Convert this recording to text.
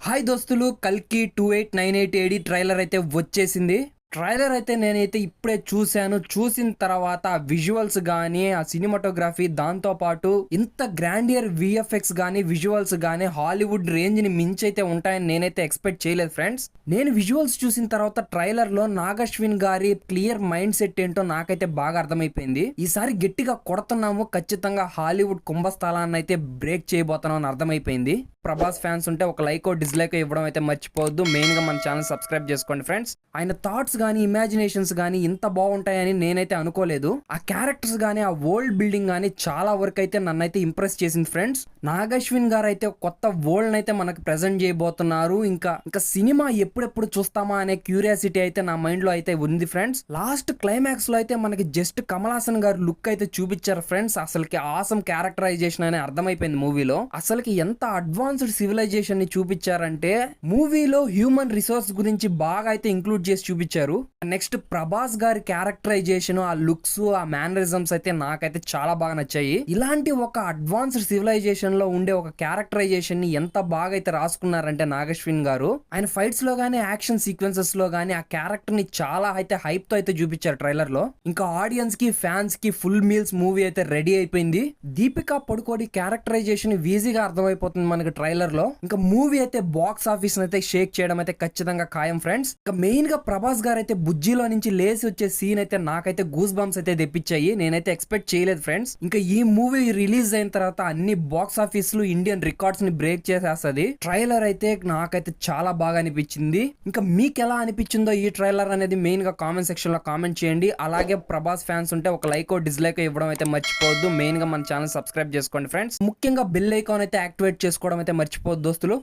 Hi దోస్తులు, కల్కి 2898 AD trailer అయితే వచ్చేసింది. ట్రైలర్ అయితే నేనైతే ఇప్పుడే చూసిన తర్వాత ఆ విజువల్స్ కానీ ఆ సినిమాటోగ్రఫీ, దాంతో పాటు ఇంత గ్రాండియర్ విఎఫ్ఎక్స్ కానీ విజువల్స్ కానీ హాలీవుడ్ రేంజ్ ని మించి అయితే ఉంటాయని నేనైతే ఎక్స్పెక్ట్ చేయలేదు ఫ్రెండ్స్. నేను విజువల్స్ చూసిన తర్వాత ట్రైలర్ లో నాగశ్విన్ గారి క్లియర్ మైండ్ సెట్ ఏంటో నాకైతే బాగా అర్థమైపోయింది. ఈసారి గట్టిగా కొడుతున్నాము, ఖచ్చితంగా హాలీవుడ్ కుంభస్థలాన్ని అయితే బ్రేక్ చేయబోతున్నాం అని అర్థమైపోయింది. ప్రభాస్ ఫ్యాన్స్ ఉంటే ఒక లైక్ డిస్లైక్ ఇవ్వడం అయితే మర్చిపోవద్దు. మెయిన్ గా మన ఛానల్ సబ్స్క్రైబ్ చేసుకోండి ఫ్రెండ్స్. ఆయన థాట్స్ కానీ ఇమాజినేషన్స్ కానీ ఇంత బాగుంటాయని నేనైతే అనుకోలేదు. ఆ క్యారెక్టర్స్ కానీ ఆ వరల్డ్ బిల్డింగ్ కానీ చాలా వరకు అయితే నన్నైతే ఇంప్రెస్ చేసింది ఫ్రెండ్స్. నాగశ్విన్ గారు అయితే కొత్త వరల్డ్ అయితే మనకు ప్రెజెంట్ చేయబోతున్నారు. ఇంకా సినిమా ఎప్పుడెప్పుడు చూస్తామా అనే క్యూరియాసిటీ అయితే నా మైండ్ లో అయితే ఉంది ఫ్రెండ్స్. లాస్ట్ క్లైమాక్స్ లో అయితే మనకి జస్ట్ కమల్ హాసన్ గారు లుక్ అయితే చూపించారు ఫ్రెండ్స్. అసలుకి ఆసమ్ క్యారెక్టరైజేషన్ అని అర్థమైపోయింది మూవీలో. అసలుకి ఎంత అడ్వాన్స్డ్ సివిలైజేషన్ ని చూపించారంటే మూవీలో హ్యూమన్ రిసోర్స్ గురించి బాగా అయితే ఇంక్లూడ్ చేసి చూపించారు. నెక్స్ట్ ప్రభాస్ గారి క్యారెక్టరైజేషన్, ఆ లుక్స్, ఆ మేనరిజమ్స్ అయితే నాకైతే చాలా బాగా నచ్చాయి. ఇలాంటి ఒక అడ్వాన్స్డ్ సివిలైజేషన్ లో ఉండే ఒక క్యారెక్టరైజేషన్ ని ఎంత బాగా అయితే రాసుకున్నారంటే నాగశ్విన్ గారు, ఆయన ఫైట్స్ లో గానీ యాక్షన్ సీక్వెన్సెస్ లో గానీ ఆ క్యారెక్టర్ ని చాలా అయితే హైప్ తో అయితే చూపించారు ట్రైలర్ లో. ఇంకా ఆడియన్స్ కి ఫ్యాన్స్ కి ఫుల్ మీల్స్ మూవీ అయితే రెడీ అయిపోయింది. దీపికా పడుకోడి క్యారెక్టరైజేషన్ ఈజీగా అర్థమైపోతుంది మనకి ట్రైలర్ లో. ఇంకా మూవీ అయితే బాక్స్ ఆఫీస్ అయితే షేక్ చేయడం అయితే ఖచ్చితంగా ఖాయం ఫ్రెండ్స్. ఇంకా మెయిన్ గా ప్రభాస్ గారు అయితే బుజ్జిలో నుంచి లేసి వచ్చే సీన్ అయితే నాకైతే గూస్ బంప్స్ అయితే తెప్పించాయి. నేనైతే ఎక్స్పెక్ట్ చేయలేదు ఫ్రెండ్స్. ఇంకా ఈ మూవీ రిలీజ్ అయిన తర్వాత అన్ని బాక్స్ ఆఫీస్ లో ఇండియన్ రికార్డ్స్ ని బ్రేక్ చేసేస్తుంది. ట్రైలర్ అయితే నాకైతే చాలా బాగా అనిపించింది. ఇంకా మీకు ఎలా అనిపించిందో ఈ ట్రైలర్ అనేది మెయిన్ గా కామెంట్ సెక్షన్ లో కామెంట్ చేయండి. అలాగే ప్రభాస్ ఫ్యాన్స్ ఉంటే ఒక లైక్ డిస్లైక్ ఇవ్వడం అయితే మర్చిపోవద్దు. మెయిన్ గా మన ఛానల్ సబ్స్క్రైబ్ చేసుకోండి ఫ్రెండ్స్. ముఖ్యంగా బెల్ ఐకాన్ అయితే యాక్టివేట్ చేసుకోవడం అయితే మర్చిపోవద్దు దోస్తులు.